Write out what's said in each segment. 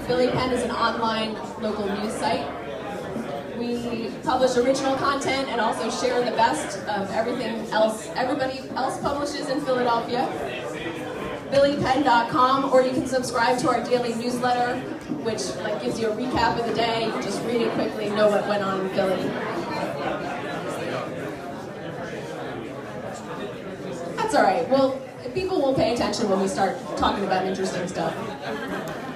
Billy Penn is an online local news site. We publish original content and also share the best of everything else everybody else publishes in Philadelphia. BillyPenn.com, or you can subscribe to our daily newsletter, which gives you a recap of the day. You just read it quickly, know what went on in Philly. That's all right. Well, people will pay attention when we start talking about interesting stuff.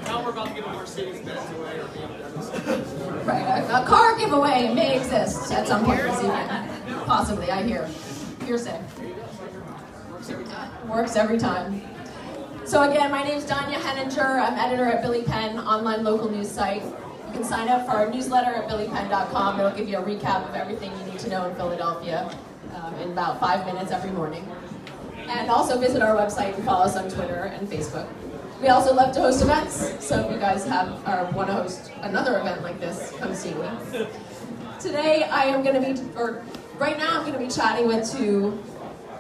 Now we're about to give a Mercedes Benz away or BMW. Right, a car giveaway may exist at some point this evening. Possibly, I hear. Hearsay. Works every time. So again, my name is Danya Henninger. I'm editor at Billy Penn, online local news site. You can sign up for our newsletter at BillyPenn.com. It'll give you a recap of everything you need to know in Philadelphia in about 5 minutes every morning. And also visit our website and follow us on Twitter and Facebook. We also love to host events, so if you guys want to host another event like this, come see me. Today right now I'm going to be chatting with two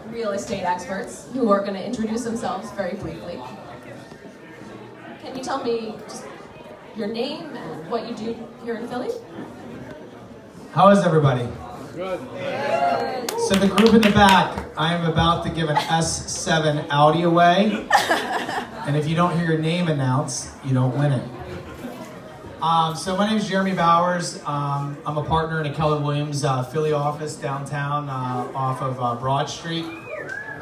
real estate experts who are going to introduce themselves very briefly. Can you tell me just your name and what you do here in Philly? How is everybody? Good. So the group in the back, I am about to give an S7 Audi away. And if you don't hear your name announced, you don't win it. So my name is Jeremy Bowers. I'm a partner in a Keller Williams Philly office downtown off of Broad Street.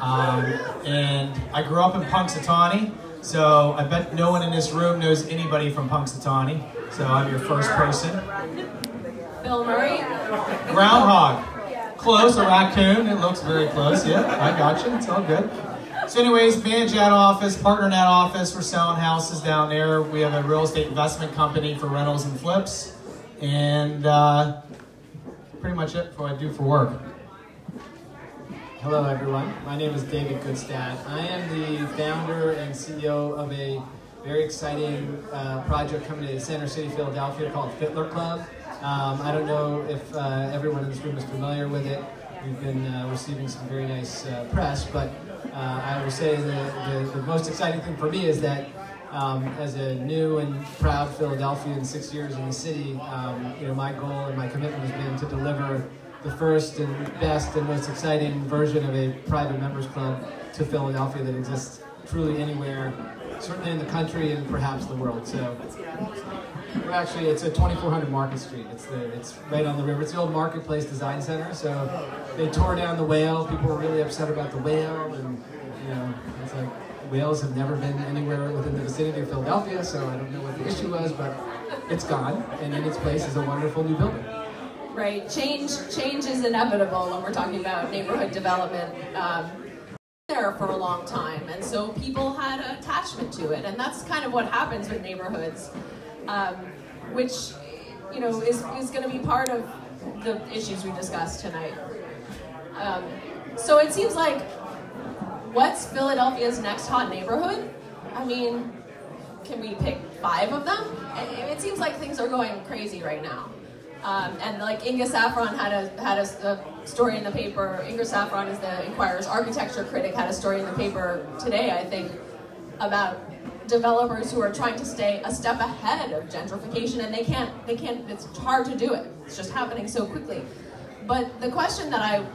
And I grew up in Punxsutawney, so I bet no one in this room knows anybody from Punxsutawney. So I'm your first person. Bill Murray? Groundhog. Close, a raccoon. It looks very close. Yeah, I got you. It's all good. So anyways, manage that office, partner in that office. We're selling houses down there. We have a real estate investment company for rentals and flips. And pretty much it for what I do for work. Hello everyone, my name is David Gutstadt. I am the founder and CEO of a very exciting project coming to Center City, Philadelphia called Fitler Club. I don't know if everyone in this room is familiar with it. We've been receiving some very nice press, but I will say the most exciting thing for me is that as a new and proud Philadelphian, 6 years in the city, my goal and my commitment has been to deliver the first and best and most exciting version of a private members club to Philadelphia that exists truly anywhere, certainly in the country and perhaps the world. So it's at 2400 Market Street. It's right on the river. It's the old Marketplace Design Center. So they tore down the whale. People were really upset about the whale, and it's like whales have never been anywhere within the vicinity of Philadelphia. So I don't know what the issue was, but it's gone, and in its place is a wonderful new building. Right, change is inevitable when we're talking about neighborhood development. There for a long time, and so people had an attachment to it, and that's kind of what happens with neighborhoods, which is going to be part of the issues we discussed tonight. So it seems like, what's Philadelphia's next hot neighborhood? I mean, can we pick 5 of them? It seems like things are going crazy right now. And like Inga Saffron had a story in the paper. Inga Saffron is the Inquirer's architecture critic, had a story in the paper today, I think, about developers who are trying to stay a step ahead of gentrification, and they can't, it's hard to do it. It's just happening so quickly. But the question that I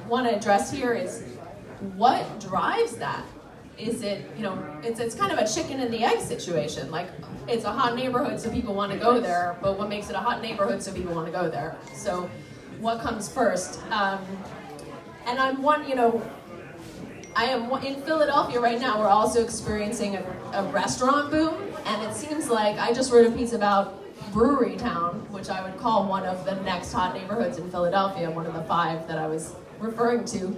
want to address here is, what drives that? Is it, it's kind of a chicken and the egg situation. Like, it's a hot neighborhood, so people want to go there, but what makes it a hot neighborhood so people want to go there? So what comes first? And I am in Philadelphia right now. We're also experiencing a restaurant boom, and it seems like I just wrote a piece about Brewery Town, which I would call one of the next hot neighborhoods in Philadelphia, one of the 5 that I was referring to,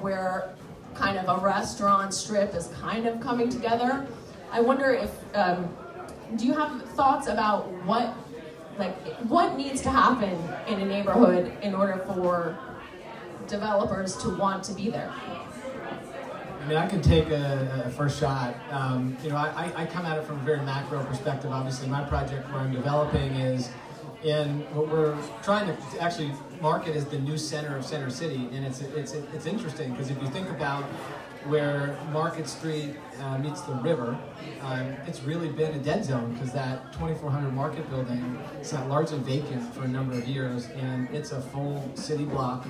where kind of a restaurant strip is kind of coming together. I wonder if, do you have thoughts about what needs to happen in a neighborhood in order for developers to want to be there? I mean, I can take a first shot. I come at it from a very macro perspective. Obviously, my project where I'm developing is And what we're trying to actually market as the new center of Center City, and it's interesting because if you think about where Market Street meets the river, it's really been a dead zone because that 2400 Market building sat largely vacant for a number of years, and it's a full city block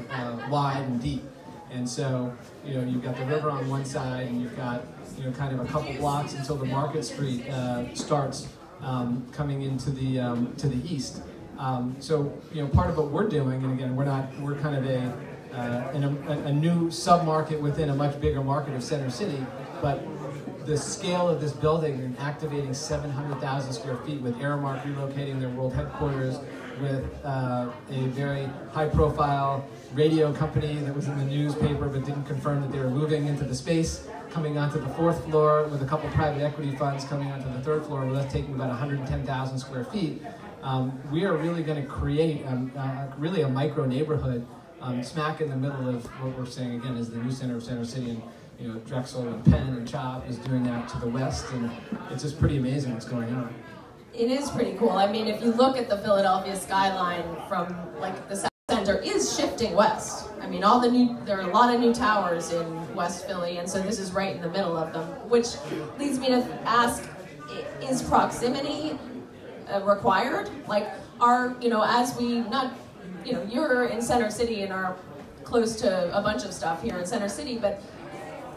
wide and deep. And so, you know, you've got the river on one side, and you've got, you know, kind of a couple blocks until the Market Street starts coming into the to the east. So, you know, part of what we're doing, and again, we're kind of a new sub-market within a much bigger market of Center City, but the scale of this building and activating 700,000 square feet with Aramark relocating their world headquarters, with a very high-profile radio company that was in the newspaper but didn't confirm that they were moving into the space, coming onto the 4th floor with a couple private equity funds coming onto the 3rd floor with us taking about 110,000 square feet. We are really going to create really a micro neighborhood smack in the middle of what we're saying again is the new center of Center City, and you know, Drexel and Penn and Chop is doing that to the west, and it's just pretty amazing what's going on. It is pretty cool. I mean, if you look at the Philadelphia skyline from like the South Center is shifting west. I mean, there are a lot of new towers in West Philly, and so this is right in the middle of them, which leads me to ask, is proximity required? Like, as we not, you know, you're in Center City and are close to a bunch of stuff here in Center City, but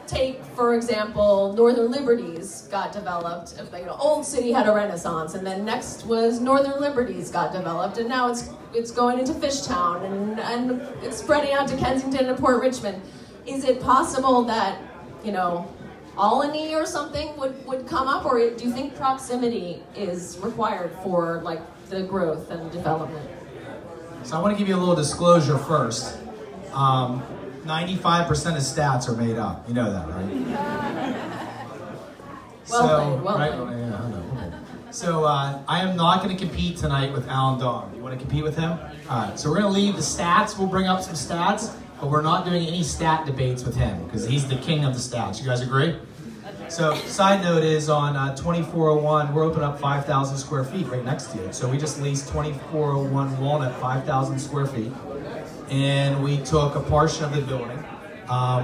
take, for example, Northern Liberties got developed. You know, Old City had a renaissance, and then next was Northern Liberties got developed, and now it's going into Fishtown, and it's spreading out to Kensington and Port Richmond. Is it possible that, you know, Albany or something would come up, or do you think proximity is required for like the growth and development? So I want to give you a little disclosure first. 95% of stats are made up. You know that, right? Well played. Yeah, I know. So I am not going to compete tonight with Alan Dong. You want to compete with him? All right. So we're going to leave the stats. We'll bring up some stats, but we're not doing any stat debates with him because he's the king of the stats. You guys agree? So side note is on 2401, we're opening up 5,000 square feet right next to it. So we just leased 2401 Walnut, 5,000 square feet. And we took a portion of the building.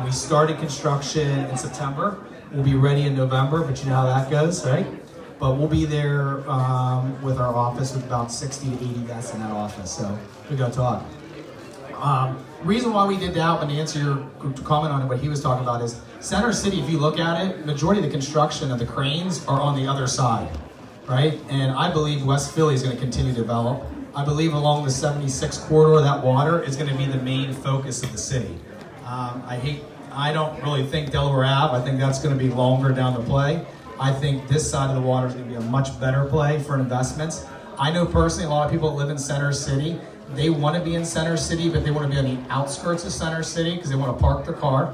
We started construction in September. We'll be ready in November, but you know how that goes, right? But we'll be there with our office with about 60 to 80 desks in that office, so we go talk. Reason why we did that, and to answer your comment on what he was talking about, is Center City, if you look at it, majority of the construction of the cranes are on the other side, right? And I believe West Philly is going to continue to develop. I believe along the 76 corridor, that water is going to be the main focus of the city. I don't really think Delaware Ave. I think that's going to be longer down the play. I think this side of the water is going to be a much better play for investments. I know personally a lot of people that live in Center City. They want to be in Center City, but they want to be on the outskirts of Center City because they want to park their car,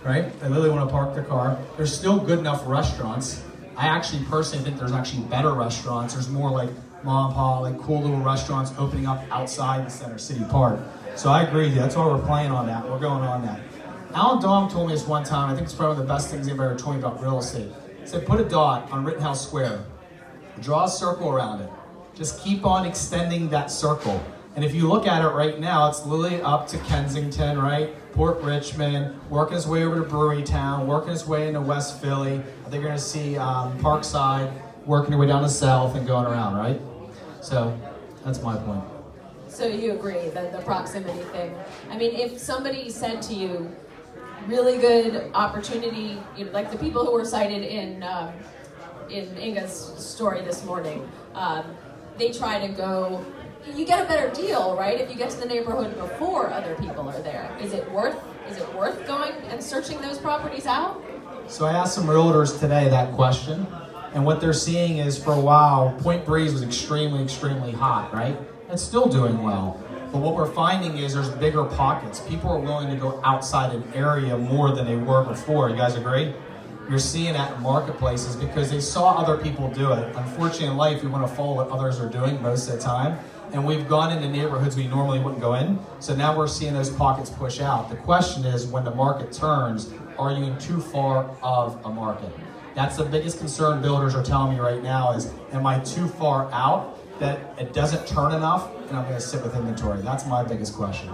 right? They literally want to park their car. There's still good enough restaurants. I actually personally think there's actually better restaurants. There's more like mom and pop, like cool little restaurants opening up outside the Center City part. So I agree with you. That's why we're playing on that. We're going on that. Alan Dong told me this one time. I think it's probably one of the best things anybody ever told me about real estate. He said, put a dot on Rittenhouse Square. Draw a circle around it. Just keep on extending that circle. And if you look at it right now, it's literally up to Kensington, right? Port Richmond, working its way over to Brewerytown, working its way into West Philly. I think you're going to see Parkside working your way down the south and going around, right? So that's my point. So you agree that the proximity thing. I mean, if somebody said to you, really good opportunity, you know, like the people who were cited in Inga's story this morning, they try to go, you get a better deal, right? If you get to the neighborhood before other people are there. Is it worth going and searching those properties out? So I asked some realtors today that question, and what they're seeing is for a while, Point Breeze was extremely, extremely hot, right? It's still doing well. But what we're finding is there's bigger pockets. People are willing to go outside an area more than they were before. You guys agree? You're seeing that in marketplaces because they saw other people do it. Unfortunately in life, we want to follow what others are doing most of the time. And we've gone into neighborhoods we normally wouldn't go in. So now we're seeing those pockets push out. The question is, when the market turns, are you in too far of a market? That's the biggest concern builders are telling me right now is, am I too far out? that it doesn't turn enough and I'm gonna sit with inventory? That's my biggest question.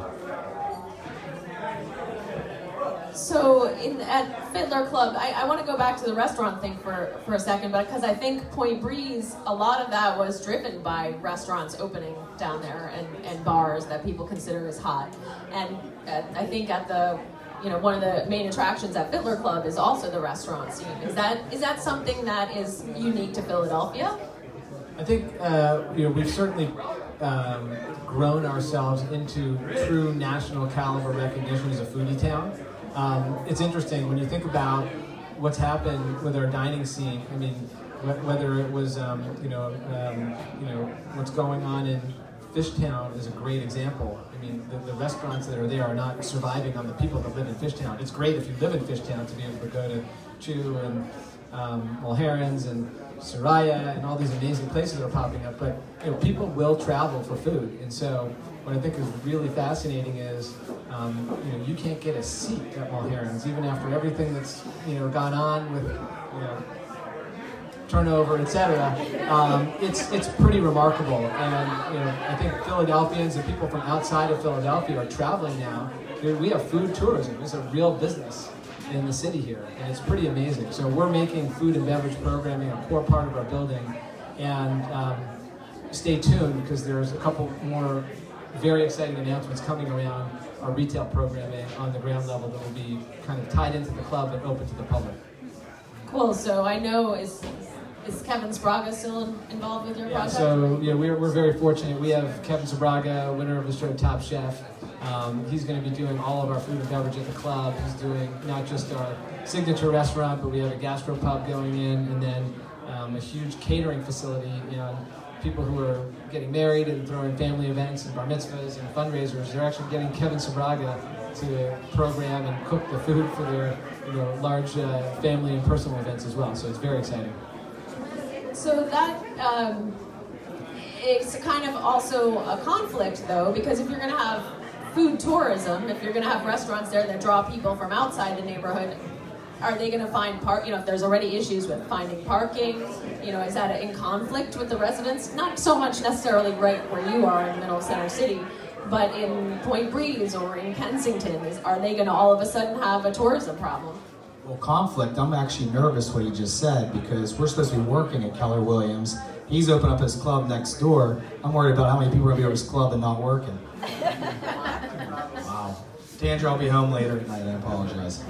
So at Fitler Club, I want to go back to the restaurant thing for a second, but because I think Point Breeze, a lot of that was driven by restaurants opening down there and bars that people consider as hot. And I think at the, one of the main attractions at Fitler Club is also the restaurant scene. Is that something that is unique to Philadelphia? I think we've certainly grown ourselves into true national caliber recognition as a foodie town. It's interesting when you think about what's happened with our dining scene. I mean, whether it was what's going on in Fishtown is a great example. I mean, the restaurants that are there are not surviving on the people that live in Fishtown. It's great if you live in Fishtown to be able to go to Chew and Mulherron's and Soraya and all these amazing places that are popping up. But people will travel for food, and so what I think is really fascinating is you can't get a seat at Mulherron's even after everything that's gone on with turnover, etc. It's pretty remarkable, and I think Philadelphians and people from outside of Philadelphia are traveling now. We have food tourism. It's a real business in the city here, and it's pretty amazing. So we're making food and beverage programming a core part of our building, and stay tuned because there's a couple more very exciting announcements coming around our retail programming on the ground level that will be kind of tied into the club and open to the public. Cool. So I know, is Kevin Spraga still involved with your project? So we're very fortunate. We have Kevin Spraga, winner of the show Top Chef. He's going to be doing all of our food and beverage at the club. He's doing not just our signature restaurant, but we have a gastropub going in, and then a huge catering facility. People who are getting married and throwing family events and bar mitzvahs and fundraisers, they're actually getting Kevin Spraga to program and cook the food for their large family and personal events as well. So it's very exciting. So that it's kind of also a conflict, though, because if you're going to have food tourism, if you're going to have restaurants there that draw people from outside the neighborhood, are they going to find if there's already issues with finding parking, is that in conflict with the residents? Not so much necessarily right where you are in the middle of Center City, but in Point Breeze or in Kensington, are they going to all of a sudden have a tourism problem? Well, conflict, I'm actually nervous what he just said, because we're supposed to be working at Keller Williams. He's opened up his club next door. I'm worried about how many people are going to be at his club and not working. Wow. Dandra, I'll be home later tonight, I apologize.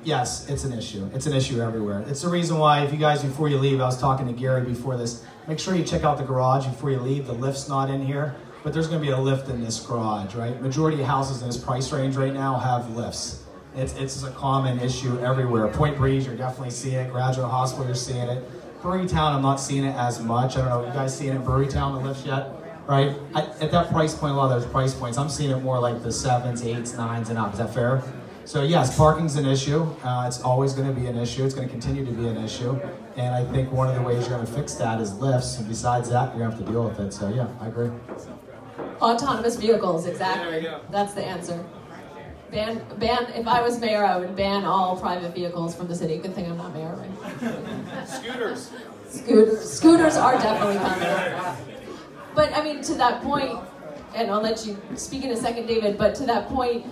Yes, it's an issue. It's an issue everywhere. It's the reason why, if you guys, before you leave, I was talking to Gary before this, make sure you check out the garage before you leave. The lift's not in here, but there's going to be a lift in this garage, right? Majority of houses in this price range right now have lifts. It's a common issue everywhere. Point Breeze, you're definitely seeing it. Graduate Hospital, you're seeing it. Brewerytown, I'm not seeing it as much. I don't know, you guys seeing it in Brewerytown, the lifts yet? Right? At that price point, a lot of those price points, I'm seeing it more like the 7s, 8s, 9s, and up. Is that fair? So yes, parking's an issue. It's always going to be an issue. It's going to continue to be an issue. And I think one of the ways you're going to fix that is lifts. And besides that, you're going to have to deal with it. So yeah, I agree. Autonomous vehicles, exactly. There you go. That's the answer. Ban. If I was mayor, I would ban all private vehicles from the city. Good thing I'm not mayor, right? Scooters. Scooters are definitely coming. But I mean, to that point, and I'll let you speak in a second, David, but to that point,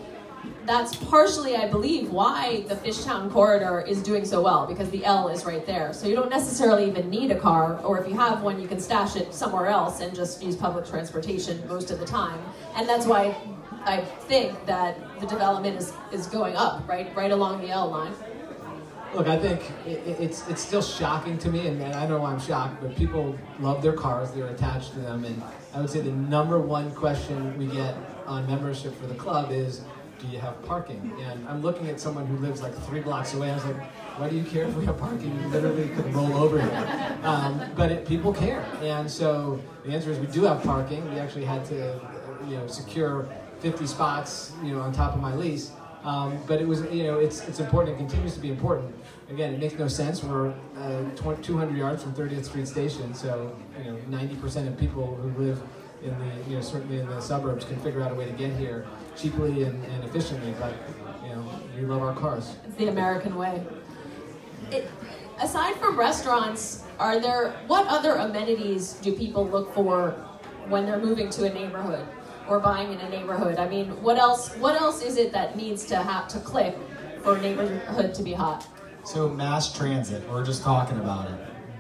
that's partially, I believe, why the Fishtown corridor is doing so well, because the L is right there. So you don't necessarily even need a car, or if you have one, you can stash it somewhere else and just use public transportation most of the time. And that's why I think that the development is going up, right along the L line. Look, I think it's still shocking to me, and I don't know why I'm shocked, but people love their cars, they're attached to them, and I would say the #1 question we get on membership for the club is, do you have parking? And I'm looking at someone who lives like 3 blocks away. I was like, why do you care if we have parking? You literally could roll over here. But people care. And so the answer is we do have parking. We actually had to secure 50 spots on top of my lease. But it was, it's important. It continues to be important. Again, it makes no sense. We're 200 yards from 30th Street Station. So 90% of people who live in the, certainly in the suburbs can figure out a way to get here cheaply and efficiently, but we love our cars. It's the American way. Aside from restaurants, what other amenities do people look for when they're moving to a neighborhood or buying in a neighborhood? I mean, what else is it that needs to have to click for a neighborhood to be hot? So mass transit, we're just talking about it.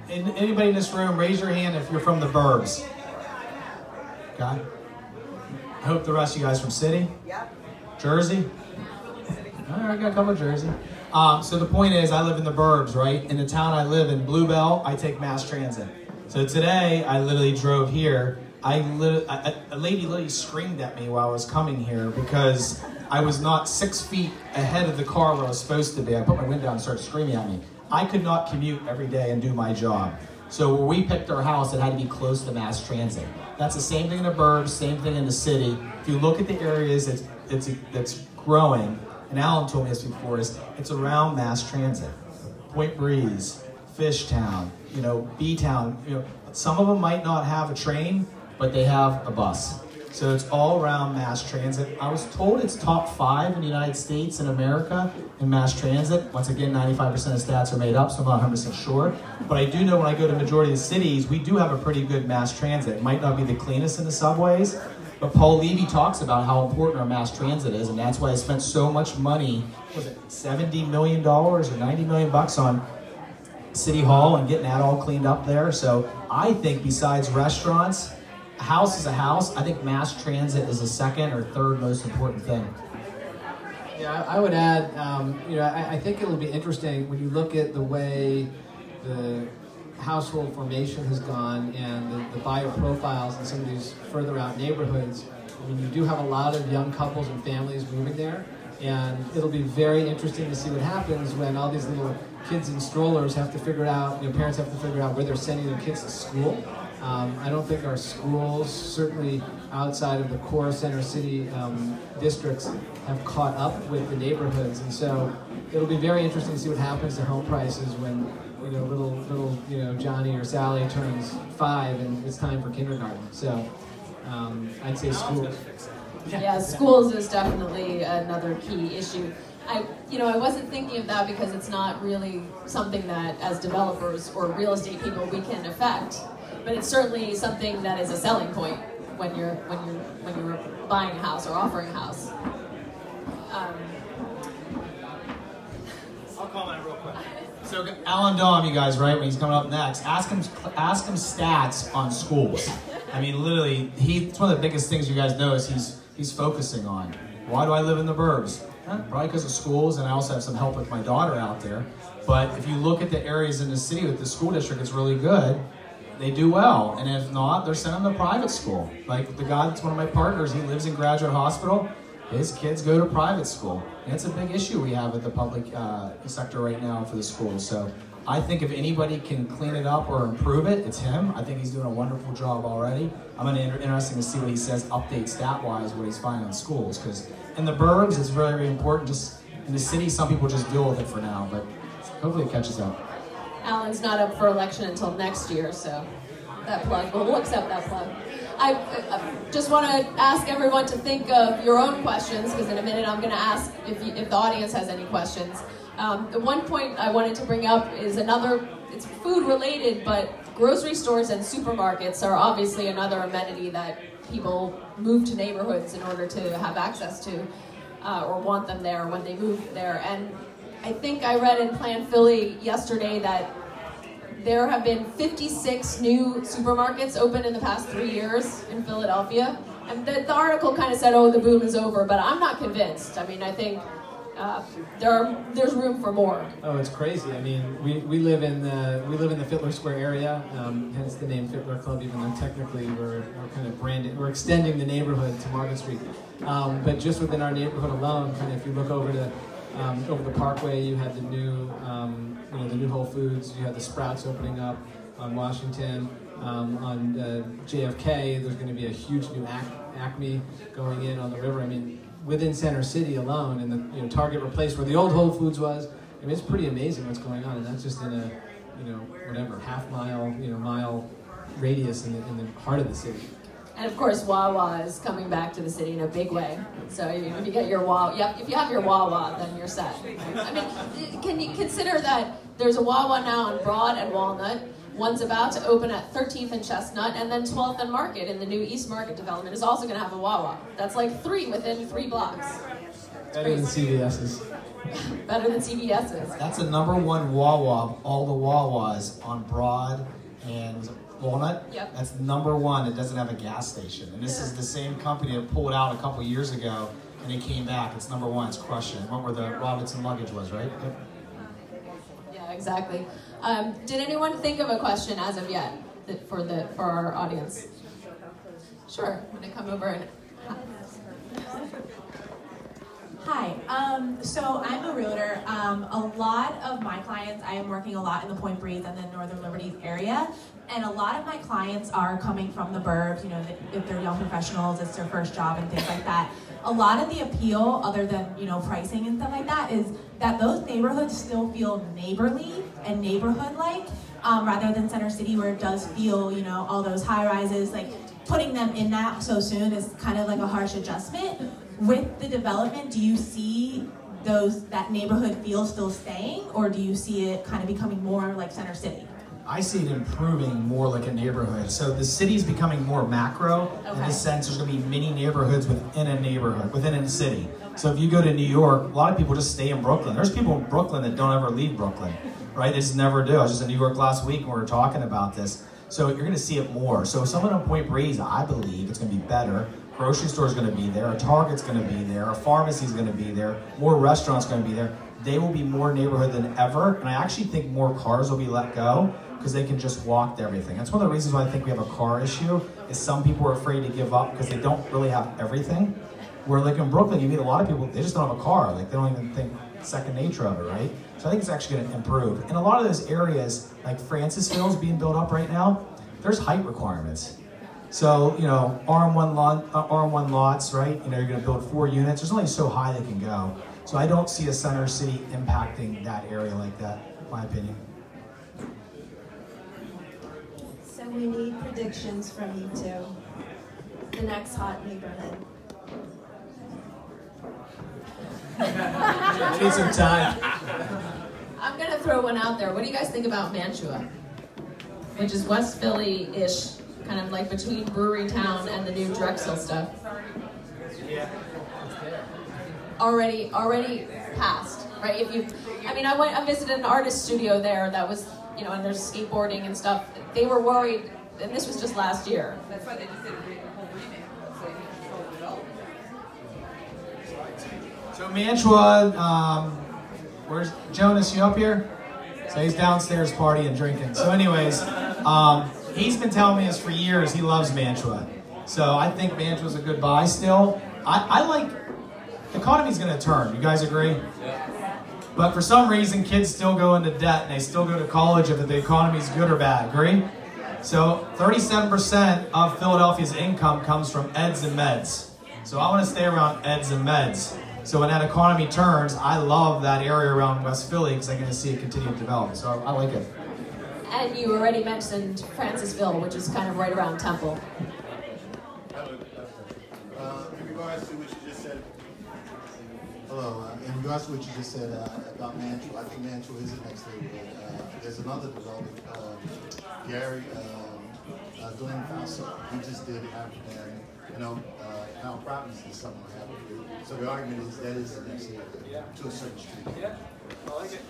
And anybody in this room, raise your hand if you're from the burbs. Okay. I hope the rest of you guys from city? Yep. Jersey? All right, I got a couple of Jersey. So the point is, I live in the burbs, right? In the town I live in, Bluebell, I take mass transit. So today, I literally drove here. A lady literally screamed at me while I was coming here because I was not 6 feet ahead of the car where I was supposed to be. I put my window down and started screaming at me. I could not commute every day and do my job. So where we picked our house, it had to be close to mass transit. That's the same thing in the burbs, same thing in the city. If you look at the areas that's growing, and Alan told me this before, it's around mass transit. Point Breeze, Fishtown, B-Town. Some of them might not have a train, but they have a bus. So it's all around mass transit. I was told it's top 5 in the United States and America in mass transit. Once again, 95% of stats are made up, so I'm not 100% sure. But I do know when I go to the majority of the cities, we do have a pretty good mass transit. It might not be the cleanest in the subways, but Paul Levy talks about how important our mass transit is, and that's why I spent so much money, was it $70 million or $90 million bucks on City Hall and getting that all cleaned up there. So I think besides restaurants, a house is a house. I think mass transit is the second or third most important thing. Yeah, I would add, I think it'll be interesting when you look at the way the household formation has gone and the buyer profiles in some of these further out neighborhoods. I mean, you do have a lot of young couples and families moving there, and it'll be very interesting to see what happens when all these little kids in strollers have to figure out, parents have to figure out where they're sending their kids to school. I don't think our schools, certainly outside of the core center city districts, have caught up with the neighborhoods, and so it'll be very interesting to see what happens to home prices when little Johnny or Sally turns 5 and it's time for kindergarten. So I'd say schools. Yeah, schools is definitely another key issue. I wasn't thinking of that because it's not really something that, as developers or real estate people, we can affect. But it's certainly something that is a selling point when you're buying a house or offering a house. I'll comment real quick. So Alan Dahm, you guys, right, when he's coming up next, ask him stats on schools. I mean, literally, it's one of the biggest things you guys know is he's focusing on. Why do I live in the burbs? Probably because of schools, and I also have some help with my daughter out there. But if you look at the areas in the city with the school district, it's really good. They do well, and if not, they're sending them to private school. Like the guy that's one of my partners, he lives in Graduate Hospital. His kids go to private school. And it's a big issue we have with the public sector right now for the schools. So I think if anybody can clean it up or improve it, it's him. I think he's doing a wonderful job already. I'm going to be interesting to see what he says, update stat-wise, what he's finding in schools. Because in the burbs, it's very, very important. Just in the city, some people just deal with it for now, but hopefully it catches up. Alan's not up for election until next year, so that plug, we'll accept that plug. I just want to ask everyone to think of your own questions, because in a minute I'm going to ask if the audience has any questions. The one point I wanted to bring up is it's food related, but grocery stores and supermarkets are obviously another amenity that people move to neighborhoods in order to have access to, or want them there when they move there. And I think I read in Plan Philly yesterday that there have been 56 new supermarkets opened in the past 3 years in Philadelphia. And the article kind of said, oh, the boom is over, but I'm not convinced. I mean, I think there's room for more. Oh, it's crazy. I mean, we live in the Fitler Square area, hence the name Fitler Club, even though technically we're kind of branded, we're extending the neighborhood to Market Street. But just within our neighborhood alone, kind of if you look over the Parkway, you had the new Whole Foods, you had the Sprouts opening up on Washington. On JFK, there's going to be a huge new Acme going in on the river. I mean, within Center City alone, and the Target replaced where the old Whole Foods was. I mean, it's pretty amazing what's going on, and that's just in a half mile, mile radius in the heart of the city. And of course, Wawa is coming back to the city in a big way. So if you get your Wawa, if you have your Wawa, then you're set. I mean, can you consider that there's a Wawa now on Broad and Walnut, One's about to open at 13th and Chestnut, and then 12th and Market in the new East Market development is also going to have a Wawa. That's like 3 within 3 blocks. Better than CVS's. Better than CVS's. That's the #1 Wawa of all the Wawas on Broad and Walnut. Yep. That's #1 that doesn't have a gas station. And this is the same company that pulled out a couple years ago, and it came back. It's #1. It's crushing. It went where the Robinson luggage was, right? Yep. Yeah, exactly. Did anyone think of a question as of yet for our audience? Sure. I'm going to come over and. Hi, so I'm a realtor. A lot of my clients, I am working a lot in the Point Breeze and the Northern Liberties area, and a lot of my clients are coming from the burbs, you know, if they're young professionals, it's their first job and things like that. A lot of the appeal, other than, you know, pricing and stuff like that, is that those neighborhoods still feel neighborly and neighborhood-like, rather than Center City where it does feel, you know, all those high-rises, like putting them in that so soon is kind of like a harsh adjustment. With the development, do you see that neighborhood feel still staying, or do you see it kind of becoming more like Center City? I see it improving more like a neighborhood. So the city's becoming more macro in the sense there's going to be many neighborhoods within a neighborhood, within a city. So if you go to New York, a lot of people just stay in Brooklyn. There's people in Brooklyn that don't ever leave Brooklyn, right? They just never do. I was just in New York last week and we were talking about this. So you're going to see it more. So someone on Point Breeze, I believe it's going to be better. Grocery store is going to be there, a Target's going to be there, a pharmacy is going to be there, more restaurants going to be there. They will be more neighborhood than ever, and I actually think more cars will be let go because they can just walk to everything. That's one of the reasons why I think we have a car issue, is some people are afraid to give up because they don't really have everything. Where like in Brooklyn, you meet a lot of people, they just don't have a car. Like they don't even think second nature of it, right? So I think it's actually going to improve. In a lot of those areas, like Francisville is being built up right now, there's height requirements. So, you know, RM1 lots, right? You know, you're going to build 4 units. There's only so high they can go. So I don't see a Center City impacting that area like that, in my opinion. So we need predictions from you two. The next hot neighborhood. Need some time. I'm going to throw one out there. What do you guys think about Mantua? Which is West Philly-ish, kind of like between Brewery Town and the new Drexel stuff. Yeah. Already passed, right? I visited an artist studio there that was, you know, and there's skateboarding and stuff. They were worried, and this was just last year. That's why they just did a whole remake, so you can control development. So Mantua, where's Jonas, you up here? So he's downstairs partying, drinking. So anyways, he's been telling me this for years. He loves Mantua. So I think Mantua's a good buy still. I like, the economy's going to turn. You guys agree? Yeah. But for some reason, kids still go into debt and they still go to college if the economy's good or bad. Agree? So 37% of Philadelphia's income comes from eds and meds. So I want to stay around eds and meds. So when that economy turns, I love that area around West Philly because I'm going to see it continue to develop. So I like it. And you already mentioned Francisville, which is kind of right around Temple. In regards to what you just said, hello. In regards to what you just said about Mantua, I think Mantua is the next neighborhood. There's another development, Gary Glenn Fausto. He just did African, now properties this summer happened. So the argument is that is the next neighborhood to a certain street. Yeah, I like it.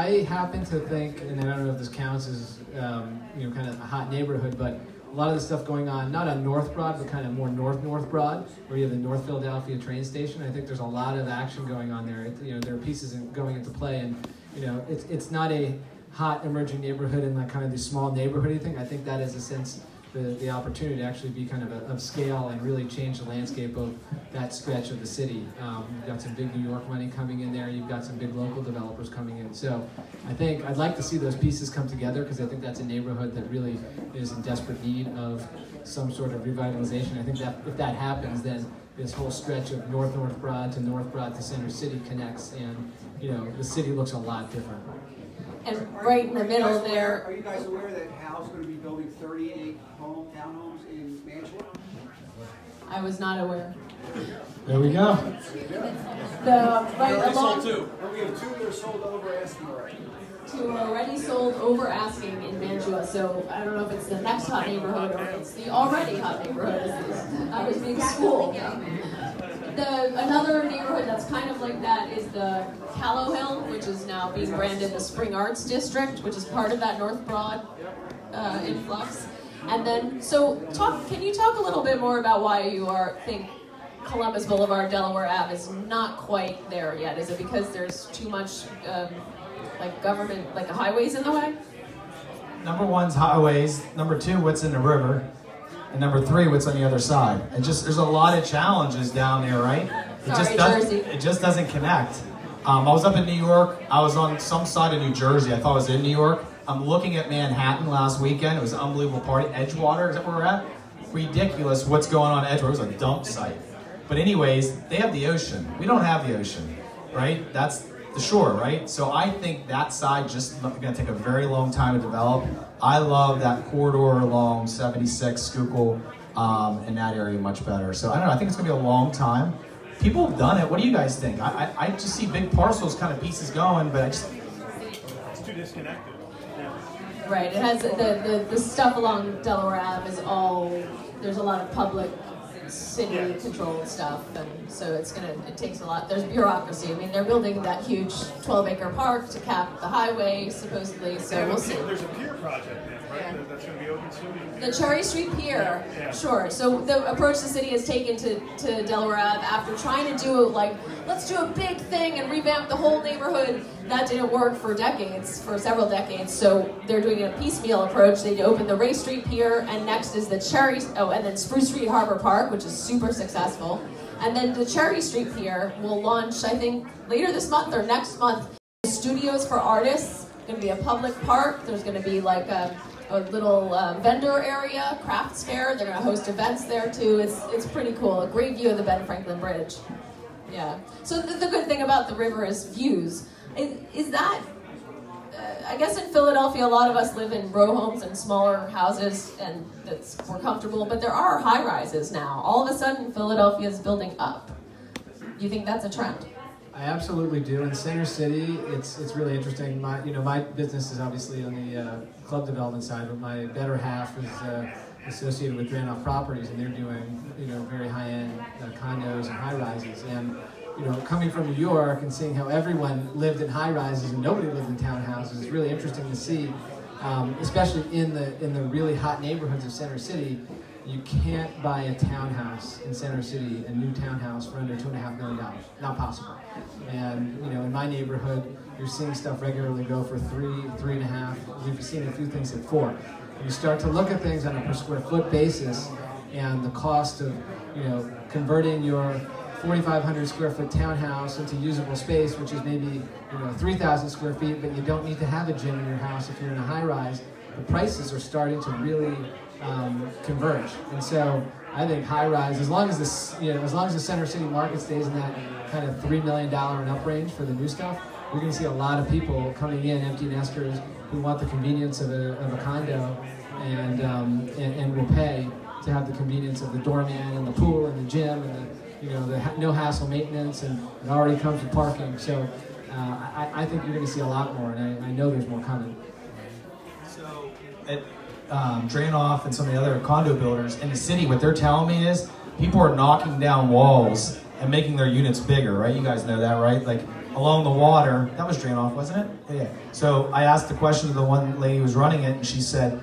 I happen to think, and I don't know if this counts as kind of a hot neighborhood, but a lot of the stuff going on, not on North Broad, but kind of more North Broad, where you have the North Philadelphia train station. I think there's a lot of action going on there. There are pieces going into play, and it's not a hot emerging neighborhood in like kind of the small neighborhoody thing. I think that is a sense the opportunity to actually be kind of scale and really change the landscape of that stretch of the city. You've got some big New York money coming in there. You've got some big local developers coming in. So I think I'd like to see those pieces come together because I think that's a neighborhood that really is in desperate need of some sort of revitalization. I think that if that happens, then this whole stretch of North Broad to Center City connects, and the city looks a lot different. And right in the middle there. Are you guys aware that Hal's going to be building 38 townhomes in Mantua? I was not aware. There we go. Right along. We have two that are sold over asking already. Two are already sold over asking in Mantua, so I don't know if it's the next hot neighborhood or if it's the already hot neighborhood. I was being schooled. Another neighborhood that's kind of like that is the Callow Hill, which is now being branded the Spring Arts District, which is part of that North Broad influx. And then, can you talk a little bit more about why you think Columbus Boulevard, Delaware Ave is not quite there yet? Is it because there's too much government, highways in the way? Number one's highways. Number two, what's in the river. And number three, what's on the other side. And there's a lot of challenges down there, right? It just doesn't connect. I was up in New York. I was on some side of New Jersey. I thought I was in New York. I'm looking at Manhattan last weekend. It was an unbelievable party. Edgewater, is that where we're at? Ridiculous what's going on at Edgewater. It was a dump site. But anyways, they have the ocean. We don't have the ocean, right? That's the shore, right? So I think that side just going to take a very long time to develop. I love that corridor along 76, Schuylkill, in that area much better. So I don't know, I think it's going to be a long time. People have done it. What do you guys think? I just see big parcels, kind of pieces going, but It's too disconnected. Right, it has the stuff along Delaware Ave is all, there's a lot of public city controlled stuff, and so it takes a lot. There's bureaucracy. I mean, they're building that huge 12-acre park to cap the highway, supposedly, so we'll see. There's a pier project now, right? That's going to be open soon. The Cherry Street Pier, sure. So the approach the city has taken to Delaware Ave after trying to do let's do a big thing and revamp the whole neighborhood. That didn't work for several decades. So they're doing a piecemeal approach. They opened the Ray Street Pier, and next is the and then Spruce Street Harbor Park, which is super successful. And then the Cherry Street Pier will launch, I think, later this month or next month. Studios for artists. It's going to be a public park. There's going to be a little vendor area, crafts fair. They're going to host events there too. It's pretty cool. A great view of the Ben Franklin Bridge. Yeah. So the good thing about the river is views. Is that, I guess in Philadelphia, a lot of us live in row homes and smaller houses, and that's more comfortable, but there are high rises now. All of a sudden, Philadelphia is building up. You think that's a trend? I absolutely do. In Center City, it's really interesting. My business is obviously on the club development side, but my better half is associated with Dranoff Properties, and they're doing very high-end condos and high-rises. And coming from New York and seeing how everyone lived in high-rises and nobody lived in townhouses is really interesting to see, especially in the really hot neighborhoods of Center City. You can't buy a townhouse in Center City, a new townhouse, for under $2.5 million. Not possible. And in my neighborhood, you're seeing stuff regularly go for $3.5. We've seen a few things at $4. And you start to look at things on a per square foot basis, and the cost of converting your 4,500 square foot townhouse into usable space, which is maybe 3,000 square feet, but you don't need to have a gym in your house if you're in a high rise. The prices are starting to really converge, and so I think high rise, as long as the Center City market stays in that kind of $3 million and up range for the new stuff, we're going to see a lot of people coming in, empty nesters, who want the convenience of a condo, and will pay to have the convenience of the doorman and the pool and the gym and the no hassle maintenance, and it already comes with parking. So I think you're going to see a lot more, and I know there's more coming. So Dranoff and some of the other condo builders in the city, what they're telling me is people are knocking down walls and making their units bigger, right? You guys know that, right? Like along the water, that was Dranoff, wasn't it? Yeah. So I asked the question to the one lady who was running it, and she said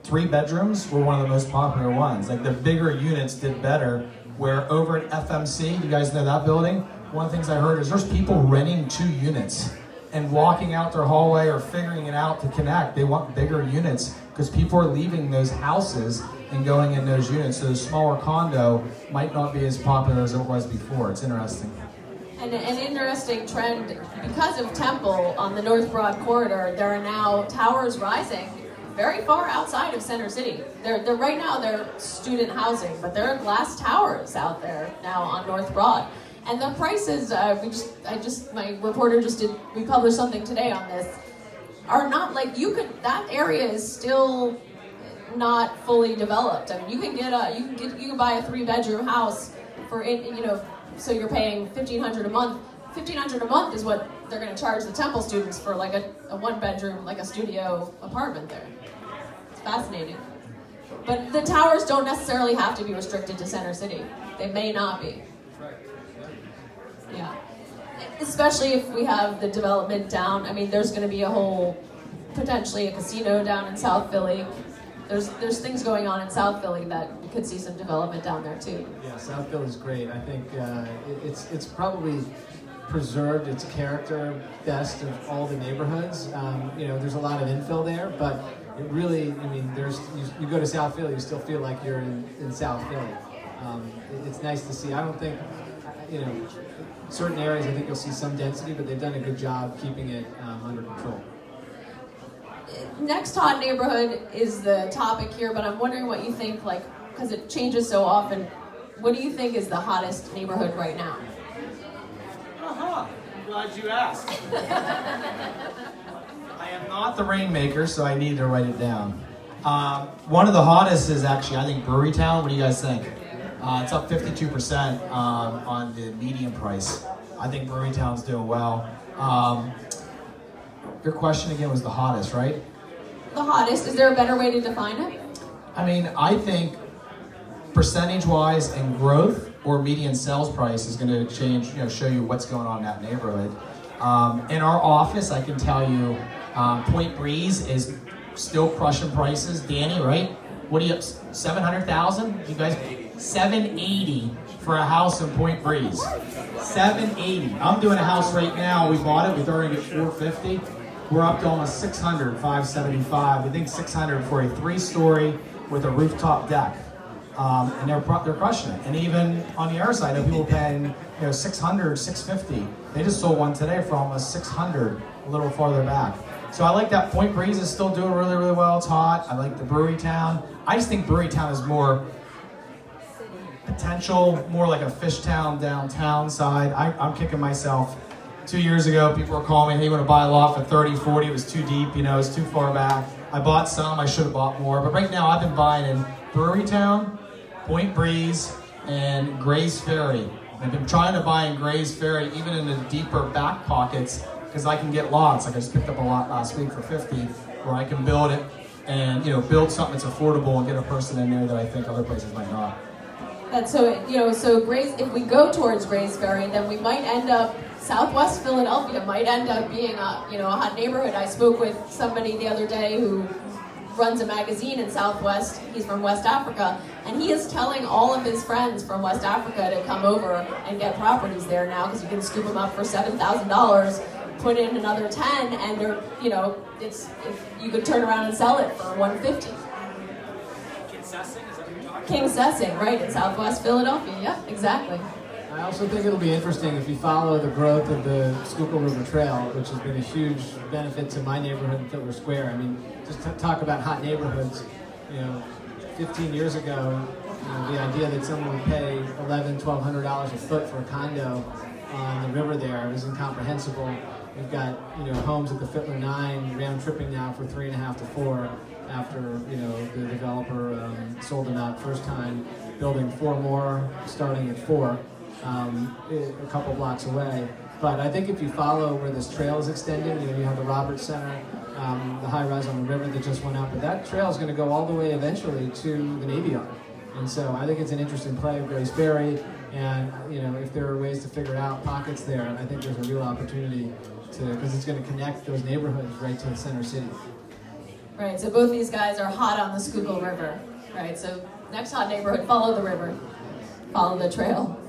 3 bedrooms were one of the most popular ones. Like the bigger units did better, where over at FMC, you guys know that building? One of the things I heard is there's people renting 2 units and walking out their hallway or figuring it out to connect. They want bigger units because people are leaving those houses and going in those units. So the smaller condo might not be as popular as it was before. It's interesting. And an interesting trend, because of Temple on the North Broad corridor, there are now towers rising very far outside of Center City. They're right now they're student housing, but there are glass towers out there now on North Broad. And the prices, my reporter we published something today on this, are not like that area is still not fully developed. I mean, you can buy a 3-bedroom house so you're paying $1,500 a month. $1,500 a month is what they're going to charge the Temple students for like a one-bedroom, like a studio apartment there. It's fascinating. But the towers don't necessarily have to be restricted to Center City. They may not be. Yeah. Especially if we have the development down. I mean, there's going to be potentially a casino down in South Philly. There's things going on in South Philly that you could see some development down there too. Yeah, South Philly's great. I think it's probably preserved its character best of all the neighborhoods. There's a lot of infill there, but it really, I mean, you go to South Philly, you still feel like you're in South Philly. It's nice to see. I don't think, certain areas I think you'll see some density, but they've done a good job keeping it under control. Next hot neighborhood is the topic here, but I'm wondering what you think, because it changes so often. What do you think is the hottest neighborhood right now? I'm glad you asked. I am not the rainmaker, so I need to write it down. One of the hottest is actually, I think, Brewerytown. What do you guys think? It's up 52% on the median price. I think Brewerytown's doing well. Your question again was the hottest, right? The hottest. Is there a better way to define it? I mean, I think percentage-wise and growth or median sales price is going to change, show you what's going on in that neighborhood. In our office, I can tell you, Point Breeze is still crushing prices. Danny, right? What are you up? 700,000? You guys, 780 for a house in Point Breeze. 780. I'm doing a house right now. We bought it. We thought we were going to get 450. We're up to almost 600, 575. We think 600 for a 3-story with a rooftop deck. And they're crushing it. And even on the other side, people paying 600, 650. They just sold one today for almost 600, a little farther back. So I like that. Point Breeze is still doing really, really well. It's hot. I like the Brewerytown. I just think Brewerytown is more potential, more like a Fishtown downtown side. I'm kicking myself. 2 years ago, people were calling me, hey, you want to buy a lot for 30, 40? It was too deep, it's too far back. I bought some, I should have bought more. But right now, I've been buying in Brewerytown, Point Breeze, and Gray's Ferry. I've been trying to buy in Gray's Ferry, even in the deeper back pockets, because I can get lots. Like I just picked up a lot last week for 50, where I can build it and build something that's affordable and get a person in there that I think other places might not. That's so Gray's. If we go towards Gray's Ferry, then we might end up. Southwest Philadelphia might end up being a hot neighborhood. I spoke with somebody the other day who runs a magazine in Southwest. He's from West Africa, and he is telling all of his friends from West Africa to come over and get properties there now because you can scoop them up for $7,000, put in another 10, and they're you could turn around and sell it for $150. King Sessing, right, in Southwest Philadelphia. Yep, exactly. I also think it'll be interesting if you follow the growth of the Schuylkill River Trail, which has been a huge benefit to my neighborhood in Fitler Square. I mean, just to talk about hot neighborhoods, 15 years ago, the idea that someone would pay $1,100, $1,200 a foot for a condo on the river there is incomprehensible. We've got, homes at the Fitler 9 round tripping now for 3.5 to 4 after, the developer sold them out first time, building 4 more starting at 4. A couple blocks away. But I think if you follow where this trail is extending, you have the Roberts Center, the high rise on the river that just went up, but that trail is going to go all the way eventually to the Navy Yard. And so I think it's an interesting play of Grace Ferry, and if there are ways to figure out pockets there, I think there's a real opportunity because it's going to connect those neighborhoods right to the center city. Right, so both these guys are hot on the Schuylkill River, right? So next hot neighborhood, follow the river, follow the trail.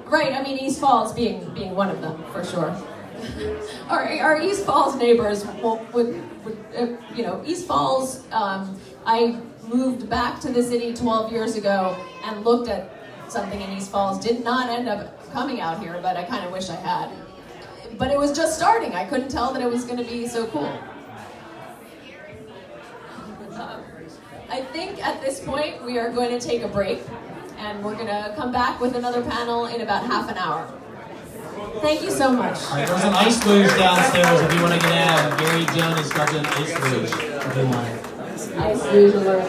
Right, I mean East Falls being one of them for sure. Our East Falls neighbors, East Falls. I moved back to the city 12 years ago and looked at something in East Falls. Did not end up coming out here, but I kind of wish I had. But it was just starting. I couldn't tell that it was going to be so cool. I think at this point we are going to take a break. And we're going to come back with another panel in about half an hour. Thank you so much. All right, there's an ice luge downstairs if you want to get in. Gary Jones has got an ice luge if you want. Ice luge alert.